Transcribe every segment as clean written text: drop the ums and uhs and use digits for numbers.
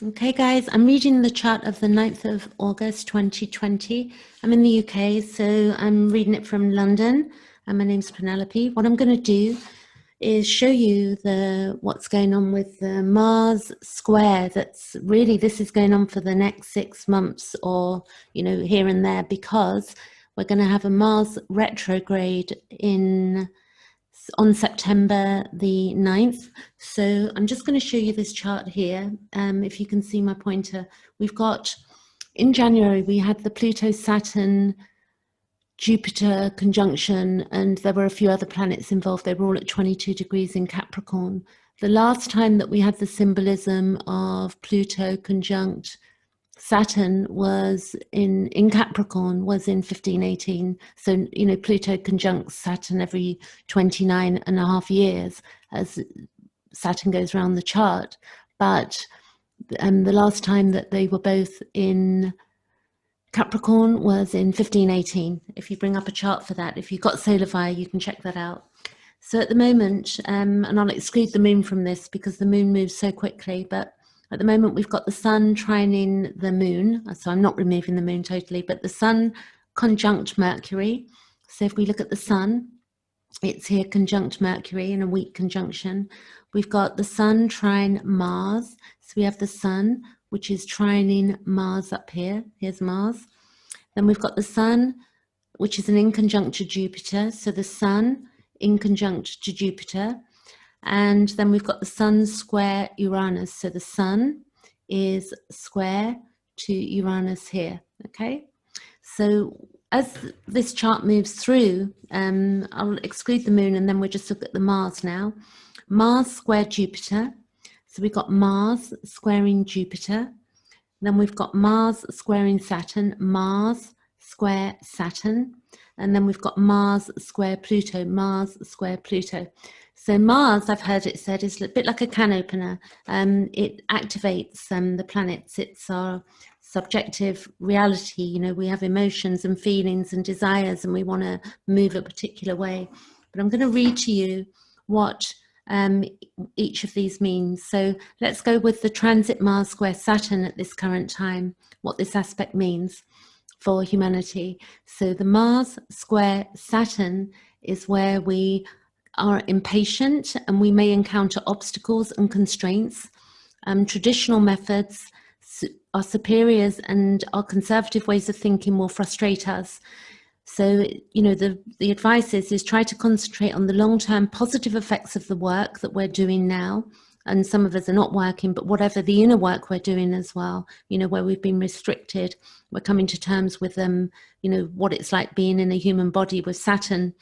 Okay, guys, I'm reading the chart of the 9th of August 2020. I'm in the UK, so I'm reading it from London, and my name's Penelope. What I'm going to do is show you what's going on with the Mars square. That's really, this is going on for the next 6 months, or, here and there, because we're going to have a Mars retrograde on September the 9th. So I'm just going to show you this chart here. If you can see my pointer, we've got, in January, we had the Pluto, Saturn, Jupiter conjunction, and there were a few other planets involved. They were all at 22 degrees in Capricorn. The last time that we had the symbolism of Pluto conjunct Saturn was in Capricorn was in 1518. So, Pluto conjuncts Saturn every 29 and a half years as Saturn goes around the chart. But the last time that they were both in Capricorn was in 1518. If you bring up a chart for that, if you've got solar via, you can check that out. So at the moment, and I'll exclude the moon from this because the moon moves so quickly, but at the moment, we've got the sun trining the moon. So I'm not removing the moon totally, but the sun conjunct Mercury. So if we look at the sun, it's here conjunct Mercury in a weak conjunction. We've got the sun trine Mars. So we have the sun, which is trining Mars up here. Here's Mars. Then we've got the sun, which is an inconjunct to Jupiter. So the sun inconjunct to Jupiter. And then we've got the sun square Uranus. So the sun is square to Uranus here, okay? So as this chart moves through, I'll exclude the moon and then we'll just look at the Mars now. Mars square Jupiter. So we've got Mars squaring Jupiter. Then we've got Mars squaring Saturn, Mars square Saturn. And then we've got Mars square Pluto, Mars square Pluto. So Mars, I've heard it said, is a bit like a can opener. It activates the planets. It's our subjective reality. We have emotions and feelings and desires, and we want to move a particular way. But I'm going to read to you what each of these means. So let's go with the transit Mars square Saturn at this current time, what this aspect means for humanity. So the Mars square Saturn is where we are impatient and we may encounter obstacles and constraints. Traditional methods, our superiors and our conservative ways of thinking will frustrate us. So, the advice is try to concentrate on the long-term positive effects of the work that we're doing now. And some of us are not working, but whatever the inner work we're doing as well, where we've been restricted, we're coming to terms with what it's like being in a human body with Saturn,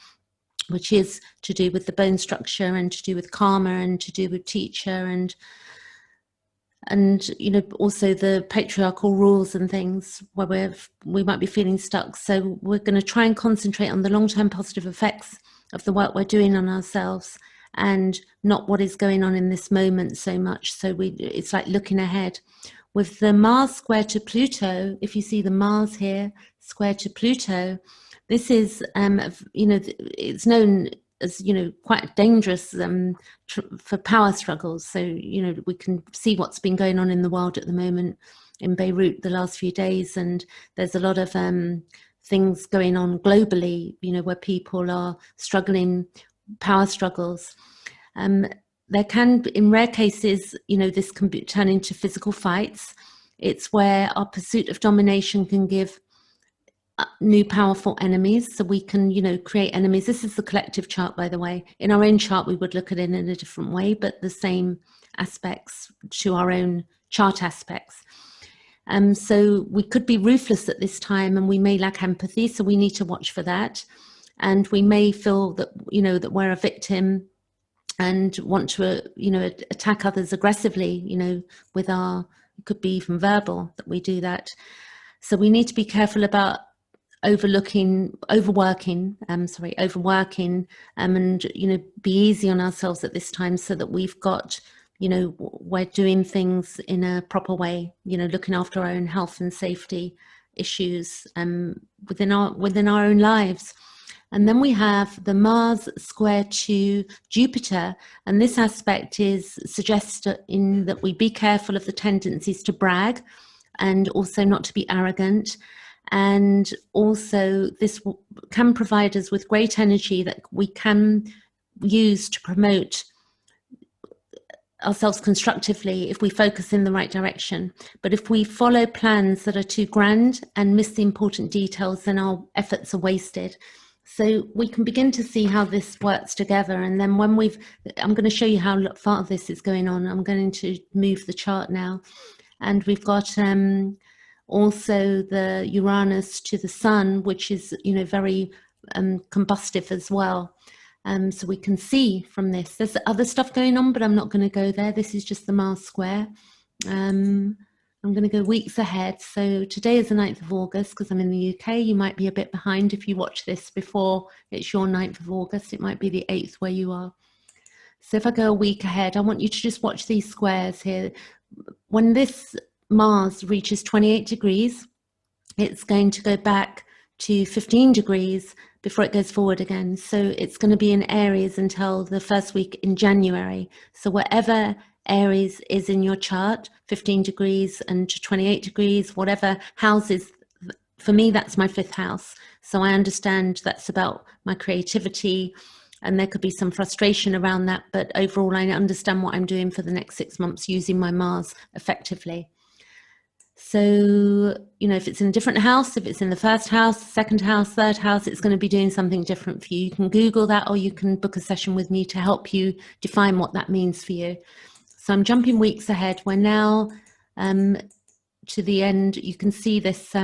which is to do with the bone structure and to do with karma and to do with teacher and also the patriarchal rules and things where we might be feeling stuck. So we're going to try and concentrate on the long-term positive effects of the work we're doing on ourselves and not what is going on in this moment so much. So it's like looking ahead. With the Mars square to Pluto, if you see the Mars here square to Pluto, this is, it's known as, quite dangerous for power struggles. So, we can see what's been going on in the world at the moment in Beirut the last few days. And there's a lot of things going on globally, where people are struggling, power struggles. There can, in rare cases, this can turn into physical fights. It's where our pursuit of domination can give new powerful enemies, so we can create enemies. This is the collective chart, by the way. In our own chart we would look at it in a different way, but the same aspects to our own chart aspects. So we could be ruthless at this time and we may lack empathy, so we need to watch for that. And we may feel that that we're a victim and want to attack others aggressively, with our, it could be even verbal that we do that. So we need to be careful about overworking, and be easy on ourselves at this time, so that we've got, we're doing things in a proper way, looking after our own health and safety issues within our own lives. And then we have the Mars square to Jupiter. And this aspect is suggesting that we be careful of the tendencies to brag and also not to be arrogant. And also this can provide us with great energy that we can use to promote ourselves constructively if we focus in the right direction. But if we follow plans that are too grand and miss the important details, then our efforts are wasted. So we can begin to see how this works together. And then when I'm going to show you how far this is going on. I'm going to move the chart now. And we've got also the Uranus to the Sun, which is, very combustive as well. So we can see from this, there's other stuff going on, but I'm not going to go there. This is just the Mars square. I'm going to go weeks ahead. So today is the 9th of August because I'm in the UK. You might be a bit behind if you watch this before it's your 9th of August. It might be the 8th where you are. So if I go a week ahead, I want you to just watch these squares here. When this Mars reaches 28 degrees, it's going to go back to 15 degrees before it goes forward again. So it's going to be in Aries until the first week in January. So whatever Aries is in your chart, 15 degrees and 28 degrees, whatever houses, for me, that's my 5th house. So I understand that's about my creativity, and there could be some frustration around that. But overall, I understand what I'm doing for the next 6 months using my Mars effectively. So, if it's in a different house, if it's in the 1st house, 2nd house, 3rd house, it's going to be doing something different for you. You can Google that, or you can book a session with me to help you define what that means for you. So I'm jumping weeks ahead. We're now to the end. You can see this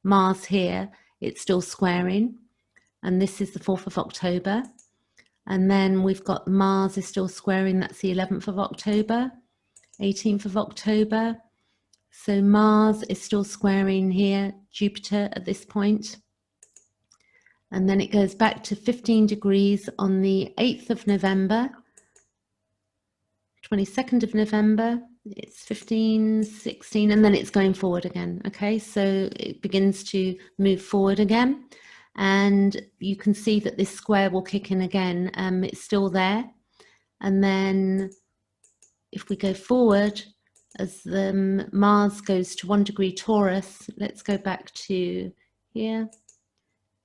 Mars here. It's still squaring. And this is the 4th of October. And then we've got Mars is still squaring. That's the 11th of October, 18th of October. So Mars is still squaring here, Jupiter at this point. And then it goes back to 15 degrees on the 8th of November, 22nd of November, it's 15, 16, and then it's going forward again. Okay, so it begins to move forward again. And you can see that this square will kick in again. It's still there. And then if we go forward, as the Mars goes to 1 degree Taurus, let's go back to here.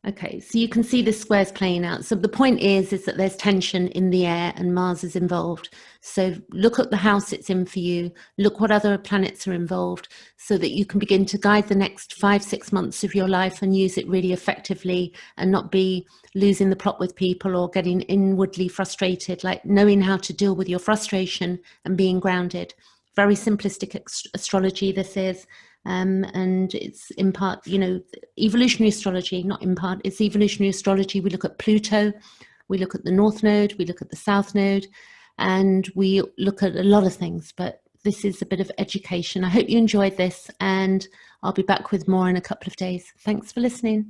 Okay, so you can see the squares playing out. So the point is that there's tension in the air and Mars is involved. So look at the house it's in for you. Look what other planets are involved so that you can begin to guide the next 5-6 months of your life and use it really effectively and not be losing the plot with people or getting inwardly frustrated, like knowing how to deal with your frustration and being grounded. Very simplistic astrology this is. And it's in part, evolutionary astrology, not in part, it's evolutionary astrology. We look at Pluto, we look at the North Node, we look at the South Node, and we look at a lot of things, but this is a bit of education. I hope you enjoyed this, and I'll be back with more in a couple of days. Thanks for listening.